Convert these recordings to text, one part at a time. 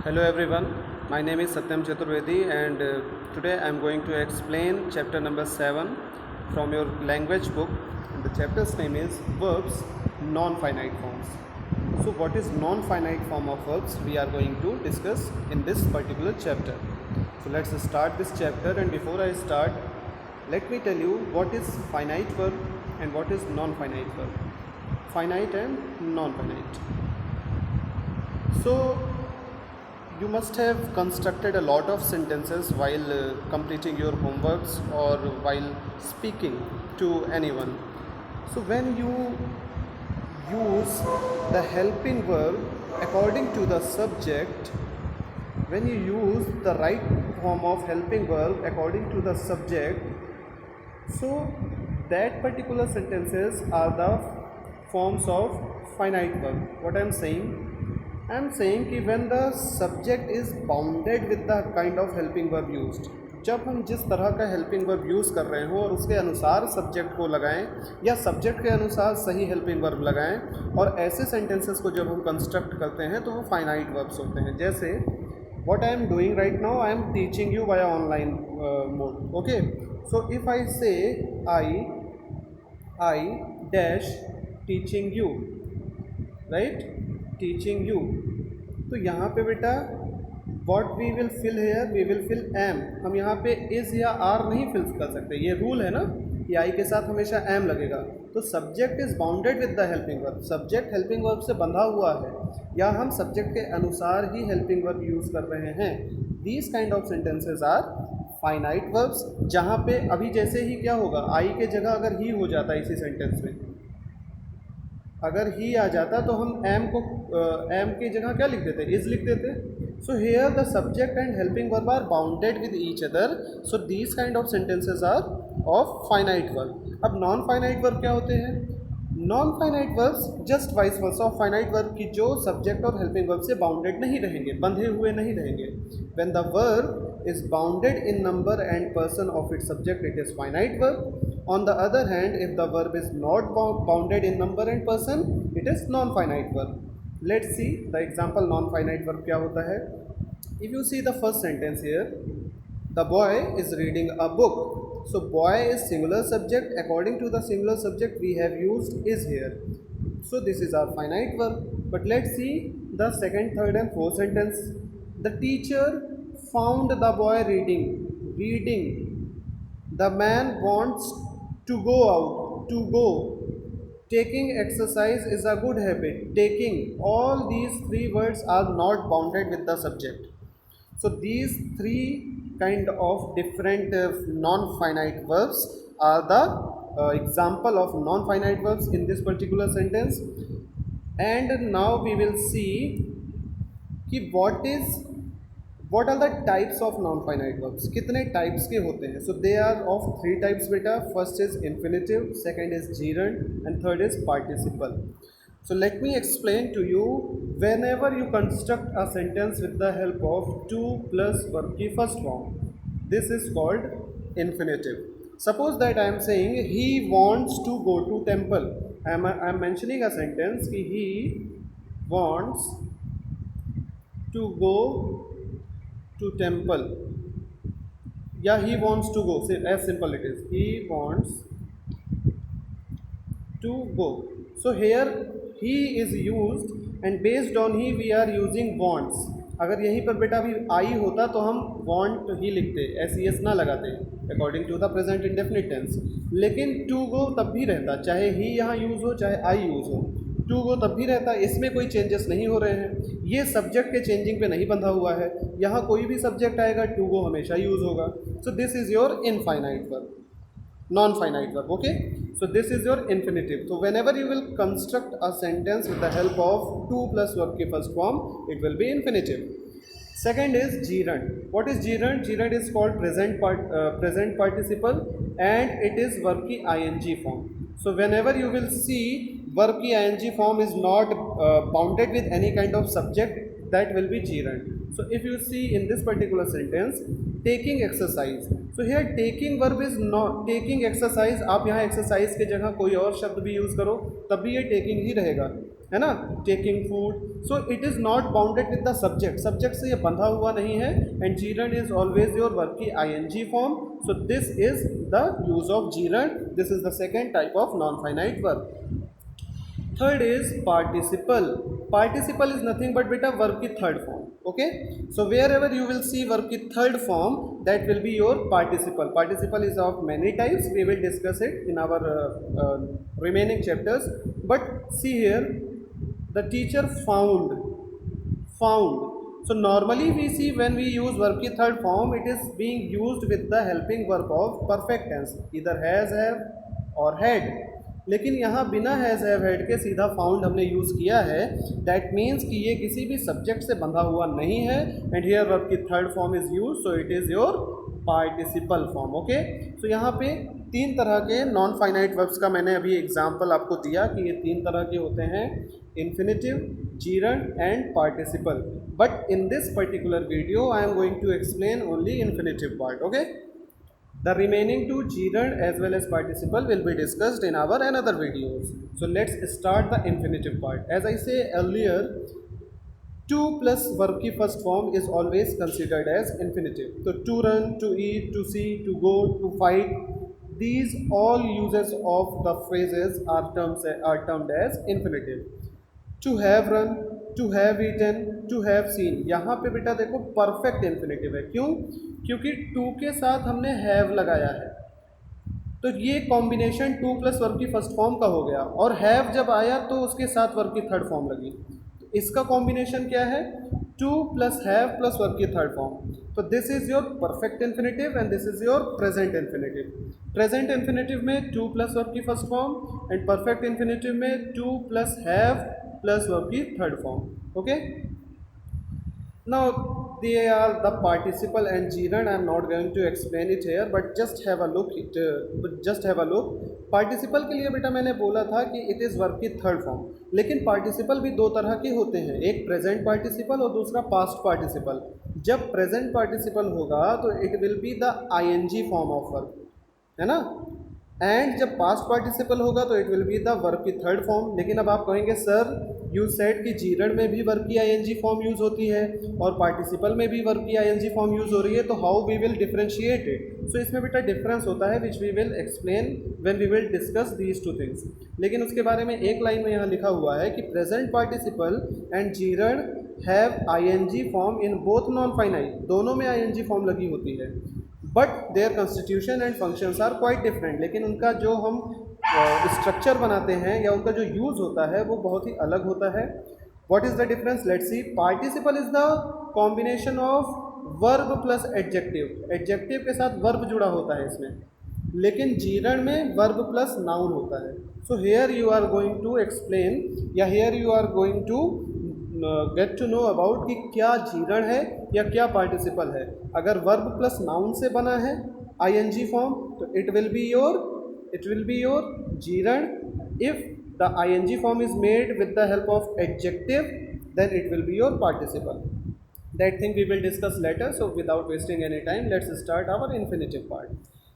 Hello everyone, my name is Satyam Chaturvedi and today I am going to explain chapter number 7 from your language book. And the chapter's name is Verbs Non-Finite Forms. So what is non-finite form of verbs we are going to discuss in this particular chapter. So let's start this chapter, and before I start, let me tell you what is finite verb and what is non-finite verb. Finite and non-finite. So you must have constructed a lot of sentences while completing your homeworks or while speaking to anyone. So when you use the helping verb according to the subject, when you use the right form of helping verb according to the subject, so that particular sentences are the forms of finite verb. What I am saying? I am saying कि when the subject is bounded with the kind of helping verb used, जब हम जिस तरह का helping verb use कर रहे हो और उसके अनुसार सब्जेक्ट को लगाएं या सब्जेक्ट के अनुसार सही हेल्पिंग वर्ब लगाएं, और ऐसे सेंटेंसेस को जब हम कंस्ट्रक्ट करते हैं तो वो फाइनाइट वर्ब्स होते हैं. जैसे what I am doing right now, I am teaching you via online mode. Okay, so if I say I dash teaching you, right, teaching you, तो यहाँ पे बेटा what we will fill here, we will fill am. हम यहाँ पे is या are नहीं fill कर सकते, ये रूल है ना कि I के साथ हमेशा am लगेगा. तो subject is bounded with the helping verb, subject helping verb से बंधा हुआ है या हम subject के अनुसार ही helping verb यूज़ कर रहे हैं. These kind of sentences are finite verbs, जहाँ पे अभी जैसे ही क्या होगा, I के जगह अगर ही हो जाता है इसी सेंटेंस में, अगर ही आ जाता तो हम एम को एम की जगह क्या लिख देते, इज लिख देते. So here the subject and helping verb are bounded with each other, so these kind of sentences are of finite verb. अब नॉन फाइनाइट वर्ब क्या होते हैं? Non finite verbs just vice versa of finite verb की, जो subject और helping verb से bounded नहीं रहेंगे, बंधे हुए नहीं रहेंगे. When the verb is bounded in number and person of its subject, it is finite verb. On the other hand, if the verb is not bounded in number and person, it is non-finite verb. Let's see the example non-finite verb क्या होता है. If you see the first sentence here, the boy is reading a book. So boy is singular subject. According to the singular subject, we have used is here. So this is our finite verb. But let's see the second, third, and fourth sentence. The teacher found the boy reading. The man wants to go out, to go. Taking exercise is a good habit. Taking. All these three words are not bounded with the subject. So these three kind of different non-finite verbs are the example of non-finite verbs in this particular sentence. And now we will see कि what are the types of non-finite verbs, कितने types के होते हैं. So they are of three types बेटा. First is infinitive, second is gerund, and third is participle. So let me explain to you. Whenever you construct a sentence with the help of to plus verb की first form, this is called infinitive. Suppose that I am saying he wants to go to temple. I am mentioning a sentence कि he wants to go to temple, yeah, he wants to go, say as simple it is, he wants to go. So here he is used and based on he we are using wants. अगर यहीं पर बेटा अभी आई होता तो हम want ही लिखते, S E S ना लगाते according to the present indefinite tense. लेकिन टू गो तब भी रहता, चाहे ही यहाँ यूज़ हो चाहे आई यूज़ हो, टू गो तब भी रहता. इसमें कोई चेंजेस नहीं हो रहे हैं, ये सब्जेक्ट के चेंजिंग पे नहीं बंधा हुआ है. यहाँ कोई भी सब्जेक्ट आएगा टू गो हमेशा यूज़ होगा. सो this is your infinite verb, non-finite verb. Okay, so this is your infinitive. So whenever you will construct a sentence with the help of to plus verb की first form, it will be infinitive. Second is gerund. What is gerund? Gerund is called present participle and it is verb की ing form. So whenever you will see verb की ing form is not bounded with any kind of subject, that will be gerund. So if you see in this particular sentence, taking exercise. So here taking verb is not taking exercise. आप यहाँ exercise के जगह कोई और शब्द भी use करो तब भी ये टेकिंग ही रहेगा, है ना. Taking food. So it is not bounded with the subject. Subject से ये बंधा हुआ नहीं है. And gerund is always your verb की ING form. So this is the use of gerund. This is the second type of non finite verb. Third is participle. Participle is nothing but बेटा verb की third form. Okay, so wherever you will see verb की third form that will be your participle. Participle is of many types. We will discuss it in our remaining chapters. But see here the teacher found. So normally we see when we use verb की third form it is being used with the helping verb of perfect tense, either has, have or had. लेकिन यहाँ बिना has have had के सीधा found हमने use किया है. That means कि ये किसी भी सब्जेक्ट से बंधा हुआ नहीं है. एंड हियर वर्ब की third form is use, so it is your participle form. Okay, so यहाँ पे तीन तरह के नॉन फाइनाइट वर्ब्स का मैंने अभी एग्जांपल आपको दिया कि ये तीन तरह के होते हैं: infinitive, gerund and participle. But in this particular video I am going to explain only infinitive part. Okay, the remaining two gerund as well as participle will be discussed in our another videos. So let's start the infinitive part. As I say earlier, to plus verb की first form is always considered as infinitive. So to run, to eat, to see, to go, to fight, these all uses of the phrases are termed as infinitive. To have run, to have eaten, to have seen. यहाँ पे बेटा देखो perfect infinitive है. क्यों? क्योंकि to के साथ हमने हैव लगाया है. तो ये कॉम्बिनेशन टू प्लस वर्ब की फर्स्ट फॉर्म का हो गया. और हैव जब आया तो उसके साथ वर्ब की थर्ड फॉर्म लगी. तो इसका कॉम्बिनेशन क्या है? To plus have plus verb की थर्ड फॉर्म. तो this is your perfect infinitive and this is your present infinitive. Present infinitive में टू प्लस वर्ब की first form and perfect infinitive में to plus have plus verb की third form. Okay, now they are the participle and gerund. I am not going to explain it here, but just have a look. Participle के लिए बेटा मैंने बोला था कि it is verb की third form. लेकिन participle भी दो तरह के होते हैं, एक present participle और दूसरा past participle. जब present participle होगा तो it will be the ing form of verb, है ना. एंड जब पास्ट पार्टिसिपल होगा तो it will be the verb की थर्ड फॉर्म. लेकिन अब आप कहेंगे सर यू सेड कि जीरंड में भी वर्ब की आईएनजी फॉर्म यूज़ होती है और पार्टिसिपल में भी वर्ब की आईएनजी फॉर्म यूज़ हो रही है, तो how we will differentiate it. So इसमें बेटा डिफरेंस होता है which we will explain when we will discuss these two things. लेकिन उसके बारे में एक लाइन में यहाँ लिखा हुआ है कि present participle and gerund have ING form in both non finite. दोनों में आईएनजी फॉर्म लगी होती है. But their constitution and functions are quite different. लेकिन उनका जो हम स्ट्रक्चर बनाते हैं या उनका जो यूज़ होता है वो बहुत ही अलग होता है. What is the difference? Let's see. Participle is the combination of verb plus adjective. Adjective के साथ वर्ब जुड़ा होता है इसमें. लेकिन जीरंड में वर्ब प्लस नाउन होता है. So here you are going to explain या here you are going to get to know about कि क्या जीरंड है या क्या पार्टिसिपल है. अगर वर्ब प्लस नाउन से बना है आईएनजी फॉर्म तो it will be your gerund. If the ING form is made with the help of adjective then it will be your participle. That thing we will discuss later. So without wasting any time let's start our infinitive part.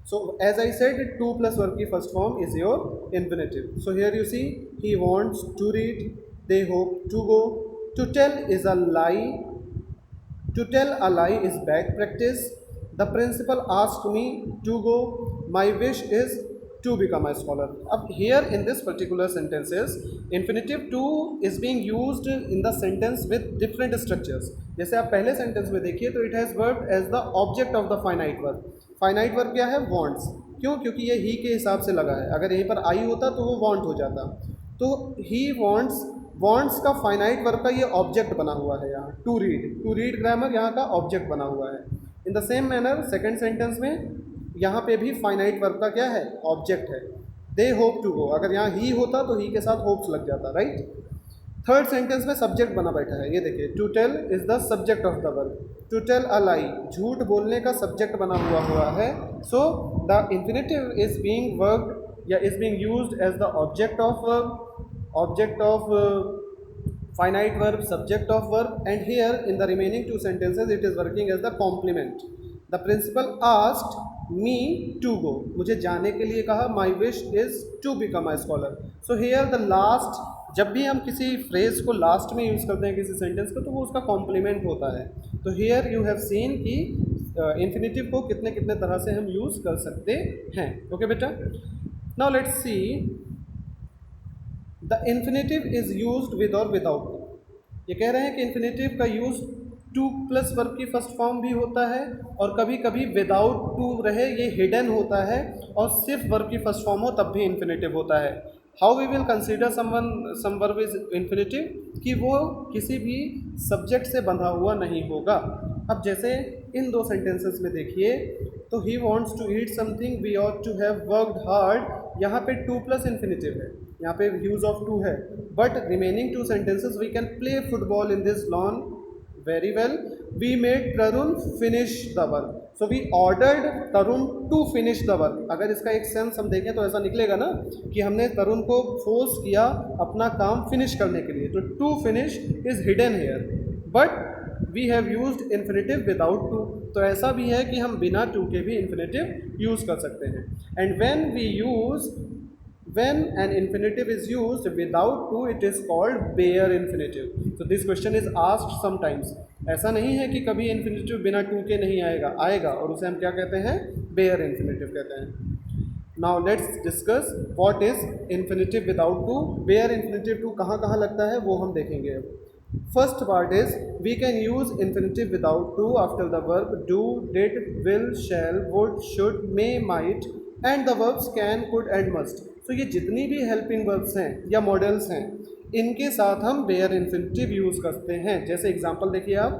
So as I said, 2 plus verb की first form is your infinitive. So here you see, he wants to read, they hope to go. To tell is a lie. To tell a lie is bad practice. The principal asked me to go. My wish is to become a scholar. अब here in this particular sentences, infinitive to is being used in the sentence with different structures. जैसे आप पहले sentence में देखिए तो it has worked as the object of the finite verb. Finite verb क्या है? Wants. क्यों? क्योंकि ये ही के हिसाब से लगा है. अगर यहीं पर आई होता तो वो वॉन्ट हो जाता. तो ही वॉन्ट्स का फाइनाइट वर्ब का ये ऑब्जेक्ट बना हुआ है यहाँ. टू रीड ग्रामर यहाँ का ऑब्जेक्ट बना हुआ है. In the same manner second sentence में यहाँ पे भी फाइनाइट वर्ब का क्या है? ऑब्जेक्ट है. They hope to go. अगर यहाँ ही होता तो ही के साथ होप्स लग जाता, राइट. थर्ड सेंटेंस में सब्जेक्ट बना बैठा है. ये देखिए, to tell is the subject of the verb. To tell a lie, झूठ बोलने का सब्जेक्ट बना हुआ है. So the infinitive is being worked या is being used as the object of finite verb, subject of verb, and here in the remaining two sentences it is working as the complement. The principal asked me to go, मुझे जाने के लिए कहा, my wish is to become a scholar. So here the last, जब भी हम किसी phrase को लास्ट में यूज़ करते हैं किसी सेंटेंस को, तो वो उसका कॉम्प्लीमेंट होता है। तो हेयर यू हैव सीन कि इन्फिनेटिव को कितने कितने तरह से हम यूज़ कर सकते हैं। ओके बेटा, now let's see the infinitive is used with और विदाउट। ये कह रहे हैं कि इन्फिनेटिव का यूज़ टू प्लस वर्ब की फर्स्ट फॉर्म भी होता है, और कभी कभी विदाउट टू रहे ये हिडन होता है, और सिर्फ वर्ब की फर्स्ट फॉर्म हो तब भी इन्फिनेटिव होता है। How we will consider some verb is infinitive, कि वो किसी भी सब्जेक्ट से बंधा हुआ नहीं होगा। अब जैसे इन दो सेंटेंसेस में देखिए, तो he wants to eat something we ought to have worked hard, यहाँ पे टू प्लस इन्फिनेटिव है, यहाँ पे यूज ऑफ टू है, but remaining two sentences we can play football in this lawn very well, we made Tarun finish the work, so we ordered Tarun to finish the work. अगर इसका एक sense हम देखें तो ऐसा निकलेगा ना कि हमने तरुण को फोर्स किया अपना काम फिनिश करने के लिए, तो to finish is hidden here, but we have used infinitive without to. तो ऐसा भी है कि हम बिना टू के भी इन्फिनेटिव यूज़ कर सकते हैं। And when an infinitive is used without to, it is called bare infinitive. So this question is asked sometimes. ऐसा नहीं है कि कभी infinitive बिना to के नहीं आएगा, और उसे हम क्या कहते हैं, bare infinitive कहते हैं। Now let's discuss what is infinitive without to. bare infinitive to कहाँ लगता है वो हम देखेंगे अब। First part is we can use infinitive without to after the verb do, did, will, shall, would, should, may, might and the verbs can, could and must. तो ये जितनी भी हेल्पिंग वर्ब्स हैं या मॉडल्स हैं, इनके साथ हम बेयर इन्फिनेटिव यूज़ करते हैं। जैसे एग्जांपल देखिए आप,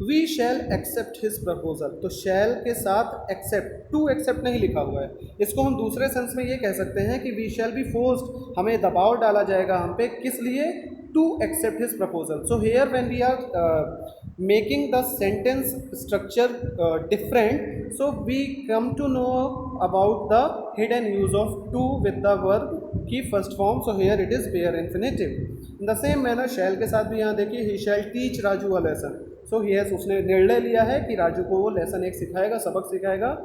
we shall accept his proposal, तो शैल के साथ एक्सेप्ट, टू एक्सेप्ट नहीं लिखा हुआ है। इसको हम दूसरे सेंस में ये कह सकते हैं कि वी शैल बी फोर्स्ड, हमें दबाव डाला जाएगा हम पे, किस लिए, to accept his proposal. So here when we are making the sentence structure different, so we come to know about the hidden use of to with the verb की first form, so here it is bare infinitive. In the same manner shall के साथ भी यहाँ देखिए, he shall teach Raju a lesson, so he has, उसने निर्णय लिया है कि राजू को वो लेसन एक सिखाएगा, सबक सिखाएगा,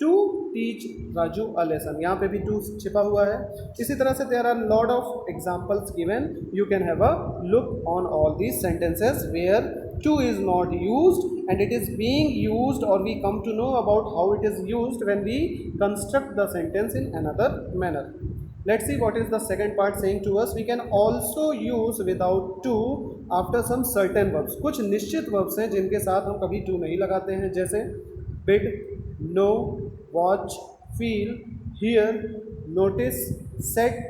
to teach Raju a lesson, यहाँ पे भी टू छिपा हुआ है। इसी तरह से there are lot of examples given, you can have a look on all these sentences where to is not used and it is being used, or we come to know about how it is used when we construct the sentence in another manner. Let's see what is the second part saying to us. We can also use without to after some certain verbs. कुछ निश्चित verbs हैं जिनके साथ हम कभी to नहीं लगाते हैं, जैसे bid, know, watch, feel, hear, notice, set,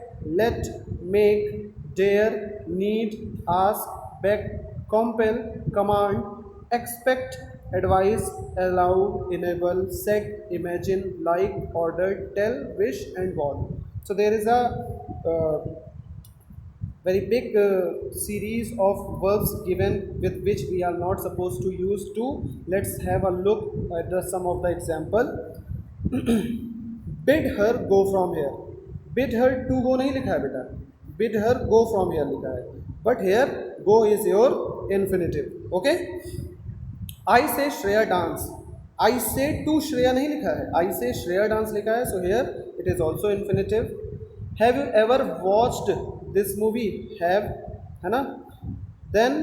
let, make, dare, need, ask, beg, compel, command, expect, advise, allow, enable, set, imagine, like, order, tell, wish and want. So there is a very big series of verbs given with which we are not supposed to use to. Let's have a look at some of the example. Bid her go from here. Bid her to go नहीं लिखा है बेटा, bid her go from here लिखा है, but here go is your infinitive. Okay, I say Shreya dance, I say to Shreya नहीं लिखा है, I say Shreya dance लिखा है, so here it is also infinitive. Have you ever watched this movie? Have, है ना। Then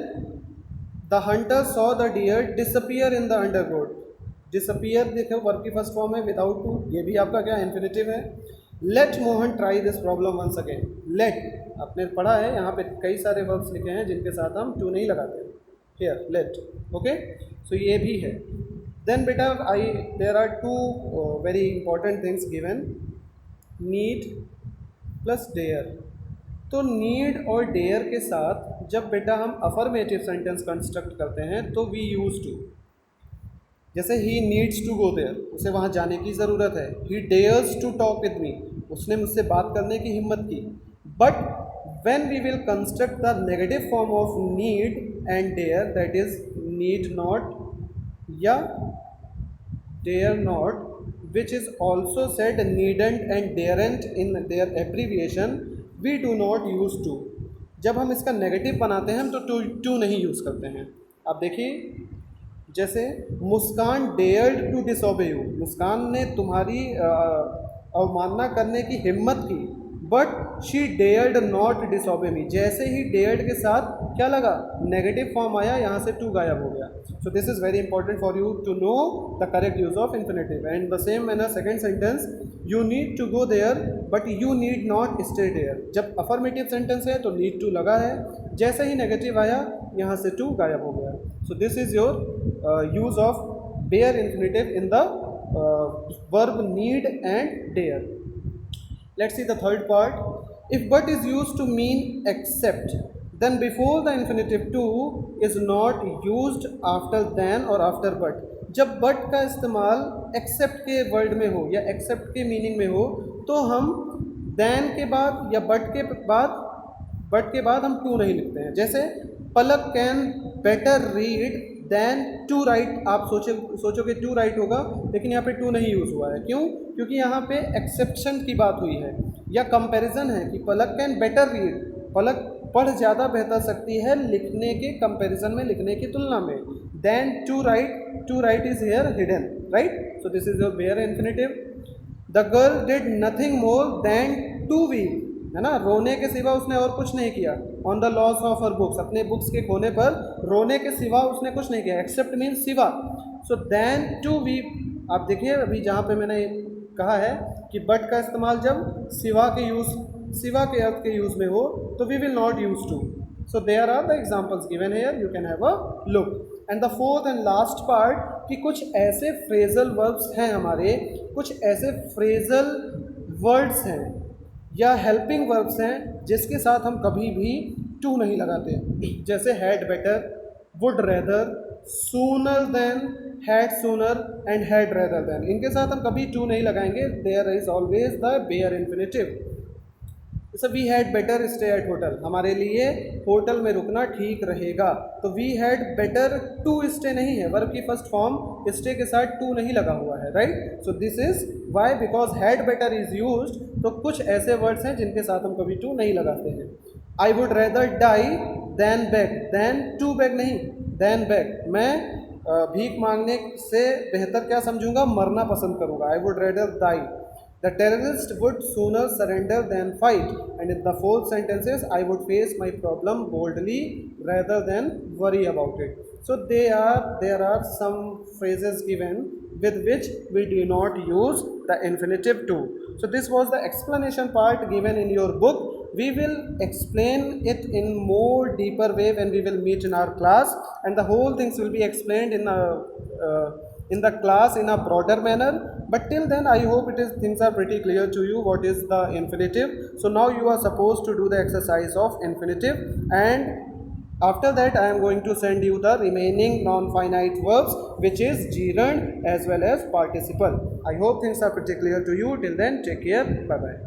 the hunter saw the deer disappear in the undergrowth. Disappear देखो verb की first form है without to, ये भी आपका क्या इन्फिनेटिव है। Let Mohan try this problem once again, let आपने पढ़ा है, यहाँ पे कई सारे वर्ब्स लिखे हैं जिनके साथ हम टू नहीं लगाते, हियर लेट। ओके, सो ये भी है। देन बेटा there are two very important things given, need plus dare. तो नीड और डेयर के साथ जब बेटा हम अफर्मेटिव सेंटेंस कंस्ट्रक्ट करते हैं तो वी यूज टू। जैसे he needs to go there, उसे वहाँ जाने की ज़रूरत है। He dares to talk with me, उसने मुझसे बात करने की हिम्मत की। But when we will construct the negative form of need and dare, that is need not या dare not, which is also said needn't and daren't in their abbreviation, we do not use to. जब हम इसका negative बनाते हैं हम तो to नहीं use करते हैं। अब देखिए, जैसे Muskan dared to disobey you, Muskan ने तुम्हारी अवमानना करने की हिम्मत की, but she dared not disobey me, जैसे ही डेयर्ड के साथ क्या लगा, नेगेटिव फॉर्म आया, यहाँ से टू गायब हो गया. So this is very important for you to know the correct use of infinitive. And the same manner second sentence, you need to go there but you need not stay there. जब affirmative sentence है तो need to लगा है, जैसे ही negative आया यहाँ से to गायब हो गया. So this is your use of bare infinitive in the verb need and dare. Let's see the third part. If but is used to mean except, then before the infinitive to is not used after than or after but. जब but का इस्तेमाल except के word में हो या except के meaning में हो तो हम then के बाद या but के बाद हम to नहीं लिखते हैं. जैसे Palak can better read than to write. आप सोचोगे टू राइट होगा, लेकिन यहाँ पे टू नहीं यूज़ हुआ है. क्यों? क्योंकि यहाँ पे एक्सेप्शन की बात हुई है या कंपैरिजन है कि पलक कैन बेटर रीड, पलक पढ़ ज़्यादा बेहतर सकती है लिखने के कंपैरिजन में, लिखने की तुलना में. Then to write is here hidden, right. So this is your bare infinitive. The girl did nothing more than to weep, है ना, रोने के सिवा उसने और कुछ नहीं किया. On the loss of her books, अपने बुक्स के खोने पर रोने के सिवा उसने कुछ नहीं किया. एक्सेप्ट मीन्स सिवा. सो देन टू वीप, आप देखिए अभी जहाँ पे मैंने कहा है कि बट का इस्तेमाल जब सिवा के अर्थ के यूज़ में हो तो we will not use to. So there are the examples given here, you can have a look. And the fourth and last part कि कुछ ऐसे फ्रेजल वर्ब्स हैं हमारे, कुछ ऐसे फ्रेजल वर्ड्स हैं या हेल्पिंग वर्ब्स हैं जिसके साथ हम कभी भी टू नहीं लगाते. जैसे had better, would rather, sooner than, had sooner and had rather than. इनके साथ हम कभी टू नहीं लगाएंगे. There is always the bare infinitive. जैसे we had better stay at hotel, हमारे लिए होटल में रुकना ठीक रहेगा. तो we had better to stay नहीं है, वर्ब की फर्स्ट फॉर्म स्टे के साथ टू नहीं लगा हुआ है, right. So this is why, because had better is used. तो कुछ ऐसे वर्ड्स हैं जिनके साथ हम कभी टू नहीं लगाते हैं. I would rather die than beg, than to beg नहीं, देन बेग. मैं भीख मांगने से बेहतर क्या समझूंगा, मरना पसंद करूंगा. I would rather die. The terrorist would sooner surrender than fight. And in the fourth sentence is, I would face my problem boldly rather than worry about it. So there are some phrases given with which we do not use the infinitive to. So this was the explanation part given in your book. We will explain it in more deeper way when we will meet in our class, and the whole things will be explained in the class in a broader manner. But till then I hope things are pretty clear to you what is the infinitive. So now you are supposed to do the exercise of infinitive, and after that I am going to send you the remaining non-finite verbs, which is gerund as well as participle. I hope things are pretty clear to you. Till then, take care, bye bye.